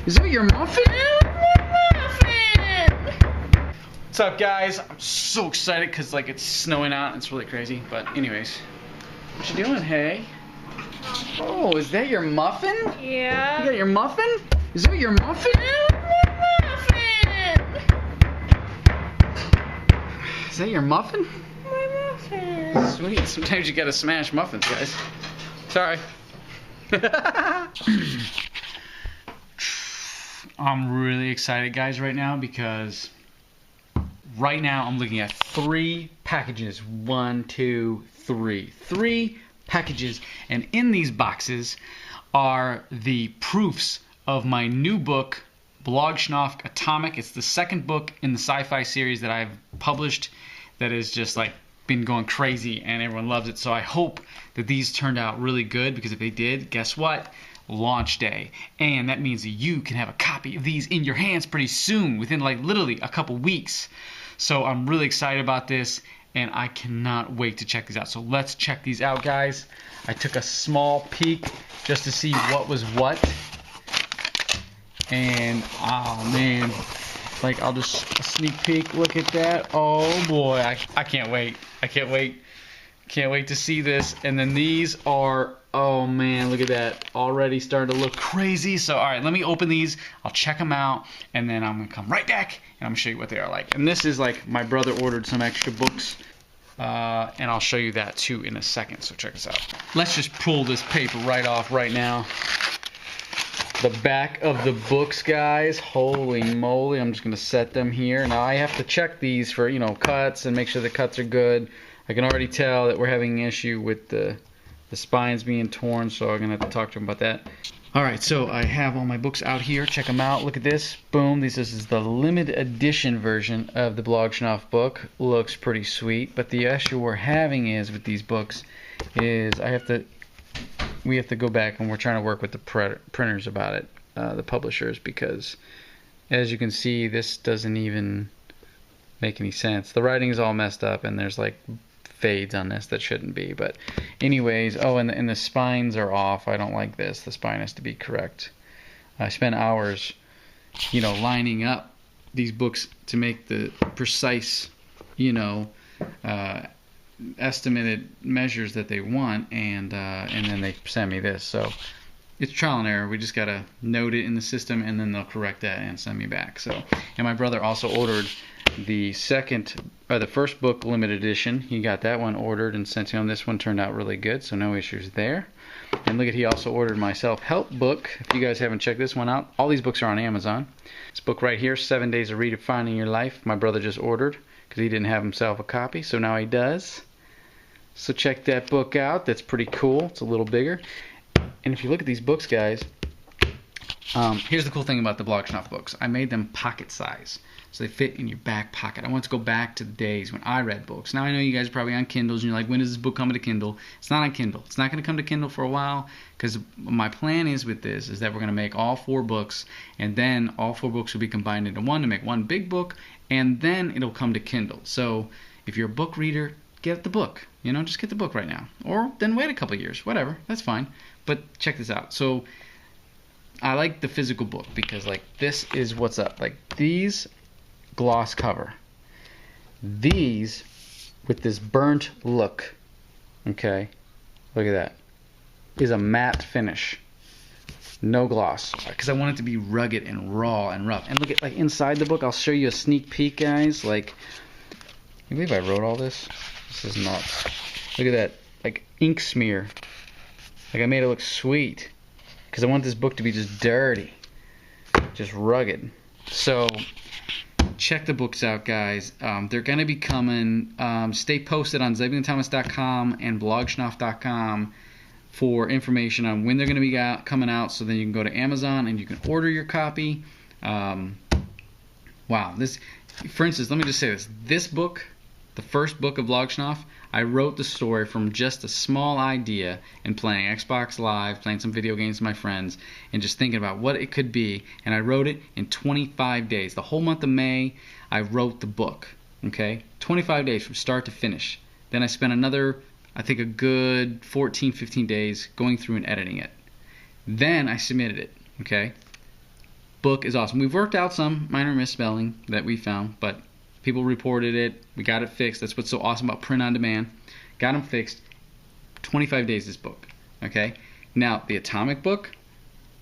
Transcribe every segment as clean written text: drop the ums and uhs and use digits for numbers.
Is that your muffin? Muffin! What's up, guys? I'm so excited because like it's snowing out and it's really crazy. But anyways, what you doing, hey? Oh, is that your muffin? Yeah. You got your muffin? Is that your muffin? Muffin! Is that your muffin? My muffin. Sweet. Sometimes you gotta smash muffins, guys. Sorry. I'm really excited, guys, right now because right now I'm looking at 3 packages. 1, 2, 3. 3 packages, and in these boxes are the proofs of my new book, Blogshnofk Atomic. It's the 2nd book in the sci-fi series that I've published that has just like been going crazy and everyone loves it. So I hope that these turned out really good, because if they did, guess what? Launch day. And that means that you can have a copy of these in your hands pretty soon, within like literally a couple weeks. So I'm really excited about this, and I cannot wait to check these out. So let's check these out, guys. I took a small peek just to see what was what. And oh man, like I'll just a sneak peek. Look at that. Oh boy, I can't wait. I can't wait. Can't wait to see this. And then these are, oh man, look at that. Already starting to look crazy. So all right, let me open these. I'll check them out, and then I'm gonna come right back and I'm gonna show you what they are like. And this is like my brother ordered some extra books. And I'll show you that too in a second, so check this out. Let's just pull this paper right off right now. The back of the books, guys. Holy moly, I'm just going to set them here. Now I have to check these for, you know, cuts and make sure the cuts are good. I can already tell that we're having an issue with the spines being torn, so I'm going to have to talk to them about that. Alright, so I have all my books out here. Check them out. Look at this. Boom. This is the limited edition version of the Blogshnofk book. Looks pretty sweet. But the issue we're having is with these books is we have to go back, and we're trying to work with the printers about it, the publishers, because as you can see, this doesn't even make any sense. The writing is all messed up, and there's like fades on this that shouldn't be. But anyways, oh, and the spines are off. I don't like this. The spine has to be correct. I spent hours, you know, lining up these books to make the precise, you know, estimated measures that they want, and then they send me this. So it's trial and error. We just gotta note it in the system, and then they'll correct that and send me back. So, and my brother also ordered the first book limited edition. He got that one ordered and sent to him. This one turned out really good, so no issues there. And look at, he also ordered my self-help book. If you guys haven't checked this one out, all these books are on Amazon. This book right here, 7 Days of Redefining Your Life, my brother just ordered because he didn't have himself a copy, so now he does. So check that book out. That's pretty cool. It's a little bigger. And if you look at these books, guys, here's the cool thing about the Blogshnofk books. I made them pocket size, so they fit in your back pocket. I want to go back to the days when I read books. Now I know you guys are probably on Kindles, and you're like, when does this book come to Kindle? It's not on Kindle. It's not going to come to Kindle for a while, because my plan is with this is that we're going to make all 4 books, and then all 4 books will be combined into one to make one big book, and then it'll come to Kindle. So if you're a book reader, get the book. You know, just get the book right now. Or then wait a couple years. Whatever. That's fine. But check this out. So I like the physical book because, like, this is what's up. Like, these gloss cover. These with this burnt look. Okay? Look at that. Is a matte finish. No gloss. Because I want it to be rugged and raw and rough. And look at, like, inside the book. I'll show you a sneak peek, guys. Like, I believe I wrote all this. This is nuts. Look at that, like ink smear. Like I made it look sweet, because I want this book to be just dirty, just rugged. So check the books out, guys. They're gonna be coming. Stay posted on ZebulonThomas.com and Blogshnofk.com for information on when they're gonna be coming out. So then you can go to Amazon and you can order your copy. Wow, this, for instance, let me just say this. This book, the first book of Blogshnofk, I wrote the story from just a small idea and playing Xbox Live, playing some video games with my friends, and just thinking about what it could be. And I wrote it in 25 days. The whole month of May, I wrote the book. Okay? 25 days from start to finish. Then I spent another, I think, a good 14, 15 days going through and editing it. Then I submitted it. Okay? book is awesome. We've worked out some minor misspelling that we found, but people reported it. We got it fixed. That's what's so awesome about print on demand. Got them fixed. 25 days this book. Okay? Now, the Atomic book,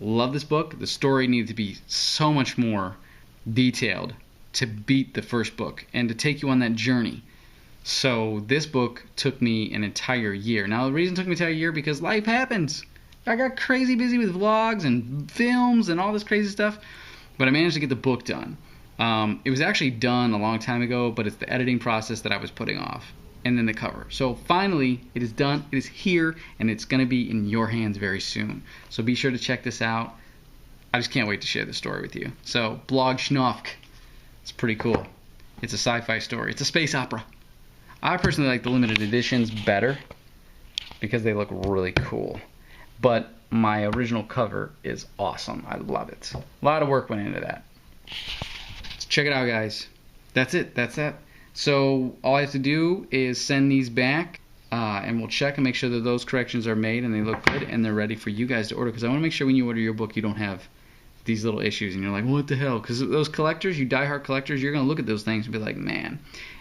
love this book. The story needed to be so much more detailed to beat the first book and to take you on that journey. So this book took me an entire year. Now, the reason it took me an entire year because life happens. I got crazy busy with vlogs and films and all this crazy stuff, but I managed to get the book done. It was actually done a long time ago, but it's the editing process that I was putting off, and then the cover. So finally, it is done. It is here, and it's going to be in your hands very soon. So be sure to check this out. I just can't wait to share this story with you. So, Blogshnofk. It's pretty cool. It's a sci-fi story. It's a space opera. I personally like the limited editions better because they look really cool. But my original cover is awesome. I love it. A lot of work went into that. So check it out, guys. That's it. That's that. So all I have to do is send these back, and we'll check and make sure that those corrections are made and they look good and they're ready for you guys to order. Because I want to make sure when you order your book, you don't have these little issues and you're like, what the hell? Because those collectors, you diehard collectors, you're going to look at those things and be like, man.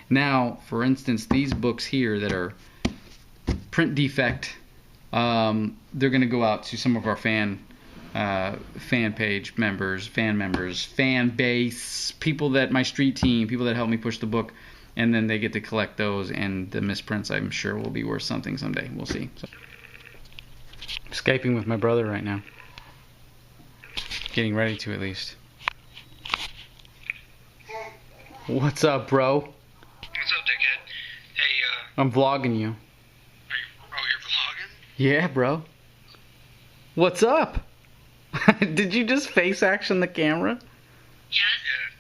Now, for instance, these books here that are print defect, they're going to go out to some of our fan page members, fan base, people that my street team, people that help me push the book, and then they get to collect those, and the misprints I'm sure will be worth something someday. We'll see. So, I'm Skyping with my brother right now. Getting ready to, at least. What's up, bro? What's up, dickhead? Hey, I'm vlogging you. you're vlogging? Yeah, bro. What's up? Did you just face action the camera? Yes. Yeah.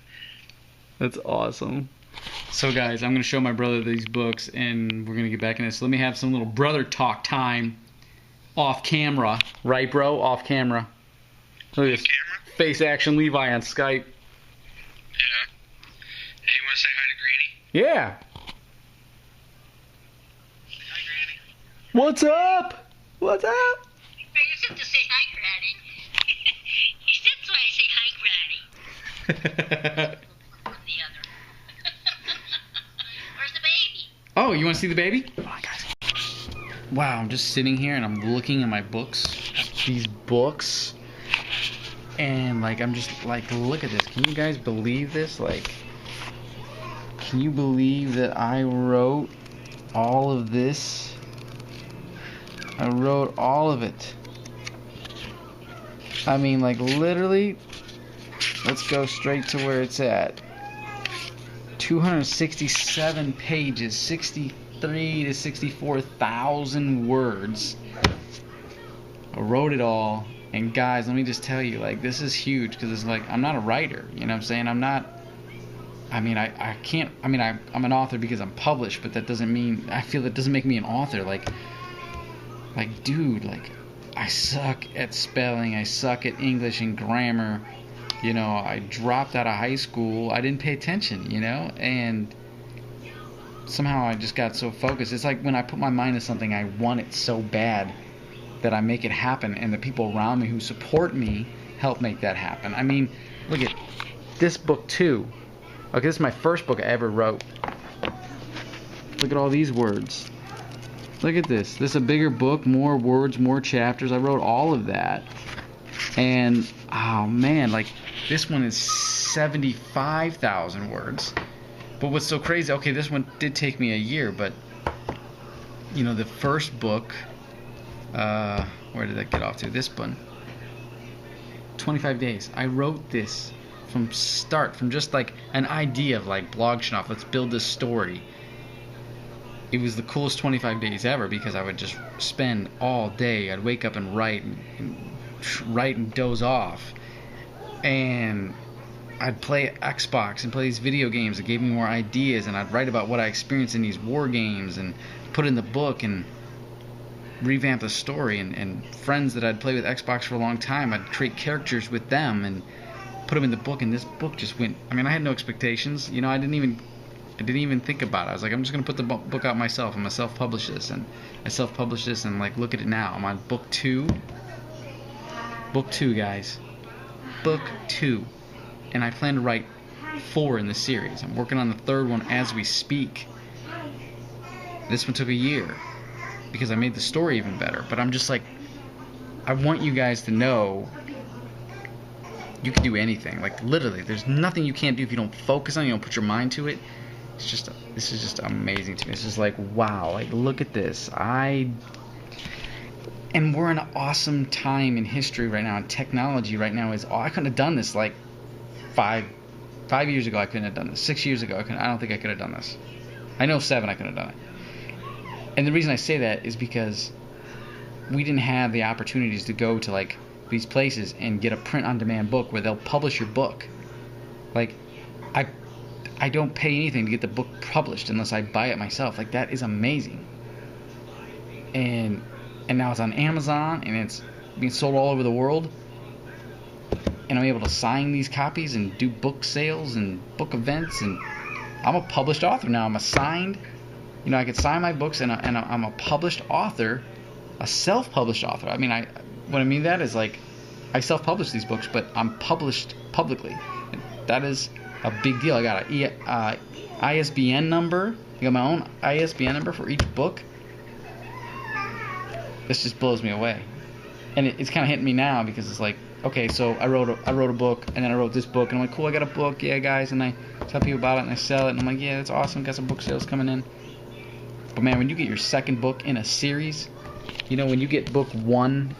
That's awesome. So, guys, I'm going to show my brother these books, and we're going to get back in this. Let me have some little brother talk time off camera. Right, bro? Off camera. Look at this. Camera? Face action Levi on Skype. Yeah. Hey, you want to say hi to Granny? Yeah. Say hi, Granny. What's up? What's up? Oh, you said to say hi, Granny. He said so I say hi, Granny. The other. Where's the baby? Oh, you want to see the baby? Come on, guys. Wow, I'm just sitting here and I'm looking at my books. These books. And, like, I'm just, like, look at this. Can you guys believe this? Like, can you believe that I wrote all of this? I wrote all of it. I mean, like, literally, let's go straight to where it's at. 267 pages, 63 to 64,000 words. I wrote it all. And guys, let me just tell you, like, this is huge because it's like, I'm not a writer, you know what I'm saying? I'm not, I mean, I can't, I mean, I'm an author because I'm published, but that doesn't mean, I feel that doesn't make me an author. Like, dude, like, I suck at spelling, I suck at English and grammar, you know, I dropped out of high school, I didn't pay attention, you know, and somehow I just got so focused. It's like when I put my mind to something, I want it so bad that I make it happen, and the people around me who support me help make that happen. I mean, look at this book too. Okay, this is my first book I ever wrote. Look at all these words. Look at this. This is a bigger book, more words, more chapters. I wrote all of that. And, oh man, like, this one is 75,000 words. But what's so crazy, okay, this one did take me a year, but, you know, the first book, where did that get off to? This one. 25 days. I wrote this from start, from just like an idea of like Blogshnofk, let's build this story. It was the coolest 25 days ever because I would just spend all day. I'd wake up and write and doze off. And I'd play Xbox and play these video games that gave me more ideas, and I'd write about what I experienced in these war games and put in the book and revamp the story, and friends that I'd play with Xbox for a long time, I'd create characters with them and put them in the book, and this book just went, I mean, I had no expectations, you know, I didn't even think about it. I was like, I'm just going to put the book out myself, I'm going to self-publish this, and I self-published this, and like, look at it now, I'm on book 2, guys. book 2, and I plan to write 4 in the series. I'm working on the 3rd one as we speak. This one took a year because I made the story even better. But I'm just like, I want you guys to know you can do anything. Like, literally, there's nothing you can't do if you don't focus on it, you don't put your mind to it. This is just amazing to me. It's just like, wow, like, look at this. And we're in an awesome time in history right now, and technology right now is, I couldn't have done this like 5 years ago. I couldn't have done this. 6 years ago, I don't think I could have done this. I know 7 I couldn't have done it. And the reason I say that is because we didn't have the opportunities to go to like these places and get a print-on-demand book where they'll publish your book. Like, I don't pay anything to get the book published unless I buy it myself. Like, that is amazing. And now it's on Amazon, and it's being sold all over the world. And I'm able to sign these copies and do book sales and book events. And I'm a published author now. I'm assigned. You know, I could sign my books, and I'm a published author, a self-published author. I mean, what I mean that is, like, I self-publish these books, but I'm published publicly. And that is a big deal. I got a ISBN number. I got my own ISBN number for each book. This just blows me away. And it's kind of hitting me now because it's like, okay, so I wrote a book, and then I wrote this book, and I'm like, cool, I got a book, yeah, guys, and I tell people about it, and I sell it, and I'm like, yeah, that's awesome, got some book sales coming in. But man, when you get your second book in a series, you know, when you get book 1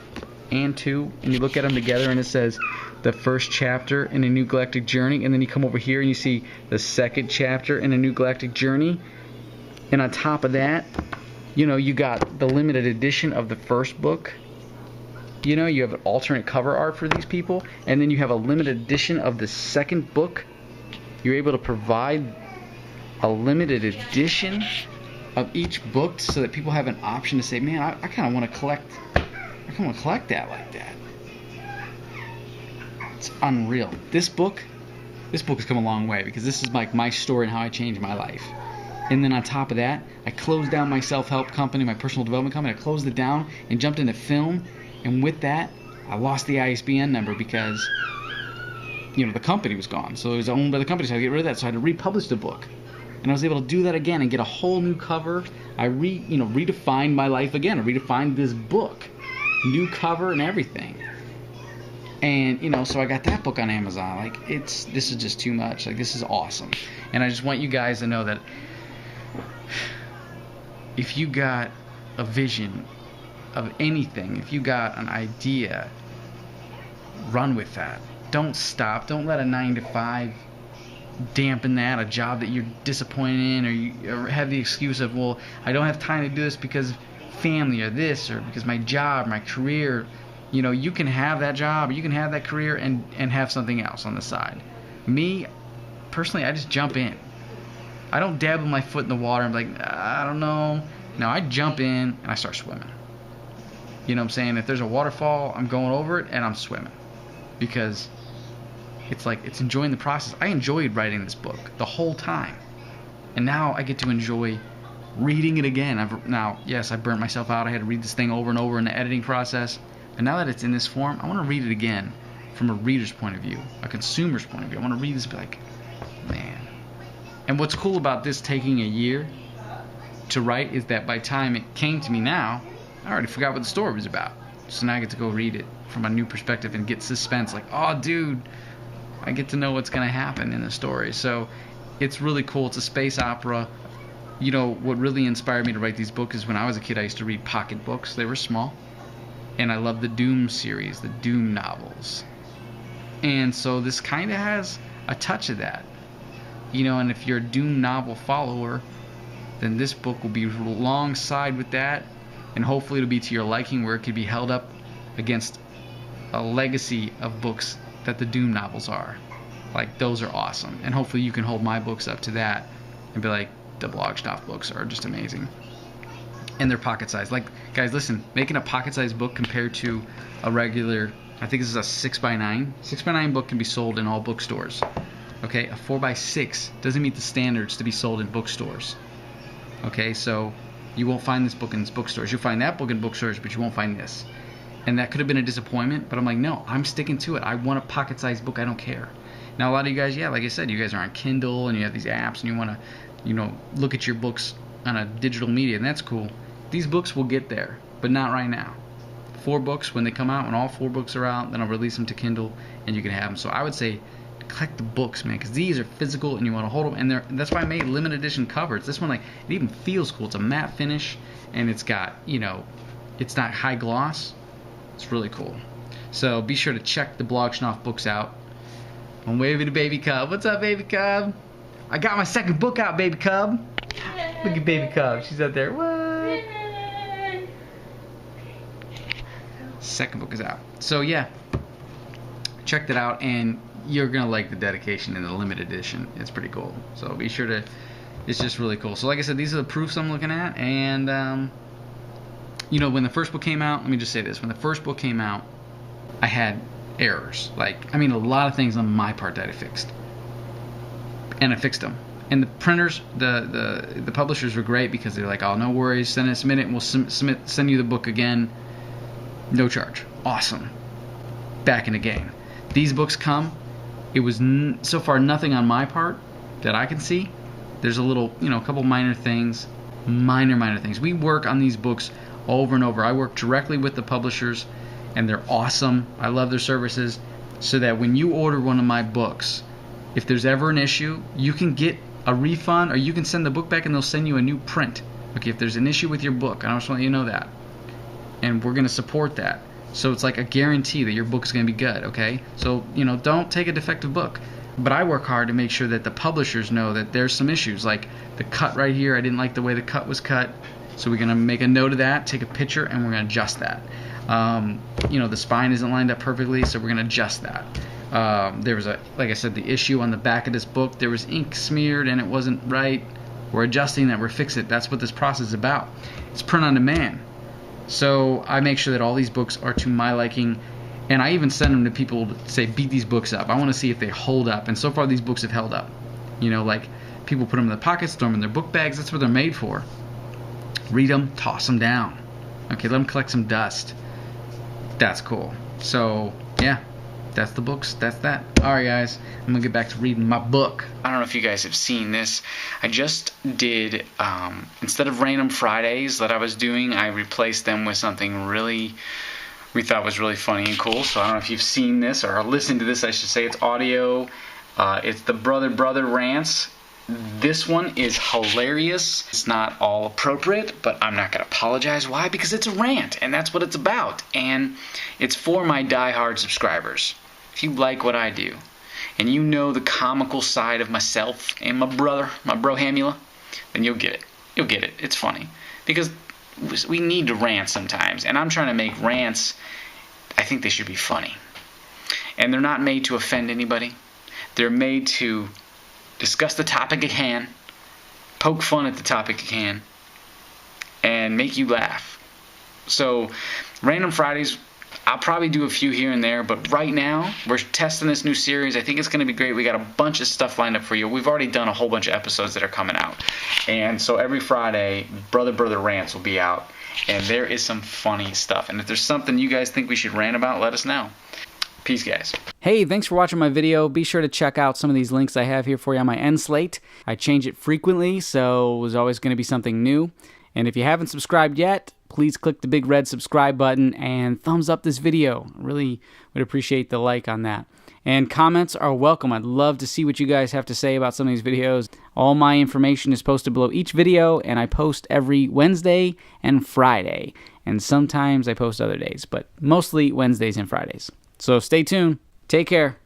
and 2, and you look at them together, and it says the first chapter in A New Galactic Journey, and then you come over here and you see the second chapter in A New Galactic Journey, and on top of that, you know, you got the limited edition of the first book. You know, you have an alternate cover art for these people, and then you have a limited edition of the second book. You're able to provide a limited edition of each book so that people have an option to say, man, I kind of want to collect that like that. It's unreal. This book has come a long way because this is like my story and how I changed my life. And then on top of that, I closed down my self-help company, my personal development company. I closed it down and jumped into film. And with that, I lost the ISBN number because, you know, the company was gone. So it was owned by the company, so I had to get rid of that. So I had to republish the book. And I was able to do that again and get a whole new cover. I redefined my life again. I redefined this book. New cover and everything. And, you know, so I got that book on Amazon. Like, this is just too much. Like, this is awesome. And I just want you guys to know that if you got a vision of anything, if you got an idea, run with that. Don't stop. Don't let a 9-to-5 dampen that, a job that you're disappointed in, or have the excuse of, well, I don't have time to do this because family or this, or because my job, my career. You know, you can have that job, you can have that career, and have something else on the side. Me, personally, I just jump in. I don't dabble my foot in the water and be like, I don't know. No, I jump in and I start swimming. You know what I'm saying? If there's a waterfall, I'm going over it and I'm swimming. Because it's enjoying the process. I enjoyed writing this book the whole time. And now I get to enjoy reading it again. Yes, I burnt myself out. I had to read this thing over and over in the editing process. And now that it's in this form, I want to read it again from a reader's point of view, a consumer's point of view. I want to read this and be like, man. And what's cool about this taking a year to write is that by the time it came to me now, I already forgot what the story was about. So now I get to go read it from a new perspective and get suspense. Like, oh, dude, I get to know what's going to happen in the story. So it's really cool. It's a space opera. You know, what really inspired me to write these books is when I was a kid, I used to read pocket books. They were small. And I love the Doom series, the Doom novels. And so this kind of has a touch of that. You know, and if you're a Doom novel follower, then this book will be alongside with that. And hopefully it'll be to your liking, where it could be held up against a legacy of books that the Doom novels are. Like, those are awesome. And hopefully you can hold my books up to that and be like, the Blogshnofk books are just amazing. And they're pocket size. Like, guys, listen, making a pocket size book compared to a regular, I think this is a 6x9. 6x9 book can be sold in all bookstores. Okay, a 4x6 doesn't meet the standards to be sold in bookstores. Okay, so you won't find this book in bookstores. You'll find that book in bookstores, but you won't find this. And that could have been a disappointment, but I'm like, no, I'm sticking to it. I want a pocket-sized book. I don't care. Now, a lot of you guys, yeah, like I said, you guys are on Kindle and you have these apps and you want to, you know, look at your books on a digital media, and that's cool. These books will get there, but not right now. 4 books, when they come out, when all 4 books are out, then I'll release them to Kindle and you can have them. So I would say collect the books, man, because these are physical and you want to hold them. And that's why I made limited edition covers. This one, like, it even feels cool. It's a matte finish and it's got, you know, it's not high gloss. It's really cool. So be sure to check the Blogshnofk books out. I'm waving to Baby Cub. What's up, Baby Cub? I got my second book out, Baby Cub. Look at Baby Cub. She's out there. What? Second book is out. So yeah, check that out, and you're gonna like the dedication in the limited edition. It's pretty cool. So be sure to. It's just really cool. So like I said, these are the proofs I'm looking at, and you know, when the first book came out, let me just say this: when the first book came out, I had errors. Like, I mean, a lot of things on my part that I fixed, and I fixed them. And the printers, the publishers were great because they're like, oh, no worries, submit it, and we'll send you the book again, no charge. Awesome. Back in the game. These books come. It was so far nothing on my part that I can see. There's a little, you know, a couple minor things, minor things. We work on these books over and over. I work directly with the publishers, and they're awesome. I love their services, so that when you order one of my books, if there's ever an issue, you can get a refund, or you can send the book back and they'll send you a new print. Okay, if there's an issue with your book, I just want you to know that. And we're going to support that. So it's like a guarantee that your book's going to be good, okay? So, you know, don't take a defective book. But I work hard to make sure that the publishers know that there's some issues, like the cut right here. I didn't like the way the cut was cut. So we're going to make a note of that, take a picture, and we're going to adjust that. You know, the spine isn't lined up perfectly, so we're going to adjust that. There was like I said, the issue on the back of this book, there was ink smeared and it wasn't right. We're adjusting that, we're fixing it. That's what this process is about. It's print on demand. So I make sure that all these books are to my liking, and I even send them to people to say, beat these books up. I want to see if they hold up, and so far these books have held up. You know, like, people put them in their pockets, throw them in their book bags. That's what they're made for. Read them, toss them down. Okay, let them collect some dust. That's cool. So yeah, that's the books. That's that. Alright guys, I'm gonna get back to reading my book. I don't know if you guys have seen this. I just did, instead of Random Fridays that I was doing, I replaced them with something we thought was really funny and cool. So I don't know if you've seen this or listened to this, I should say. It's audio. It's the Brother Rants. This one is hilarious. It's not all appropriate, but I'm not going to apologize. Why? Because it's a rant, and that's what it's about. And it's for my diehard subscribers. If you like what I do, and you know the comical side of myself and my brother, my bro Hamula, then you'll get it. You'll get it. It's funny. Because we need to rant sometimes, and I'm trying to make rants, I think they should be funny. And they're not made to offend anybody. They're made to discuss the topic at hand, poke fun at the topic at hand, and make you laugh. So, Random Fridays, I'll probably do a few here and there, but right now, we're testing this new series. I think it's going to be great. We got a bunch of stuff lined up for you. We've already done a whole bunch of episodes that are coming out. And so every Friday, Brother Rants will be out, and there is some funny stuff. And if there's something you guys think we should rant about, let us know. Peace, guys. Hey, thanks for watching my video. Be sure to check out some of these links I have here for you on my end slate. I change it frequently, so there's always going to be something new. And if you haven't subscribed yet, please click the big red subscribe button and thumbs up this video. I really would appreciate the like on that. And comments are welcome. I'd love to see what you guys have to say about some of these videos. All my information is posted below each video, and I post every Wednesday and Friday. And sometimes I post other days, but mostly Wednesdays and Fridays. So stay tuned. Take care.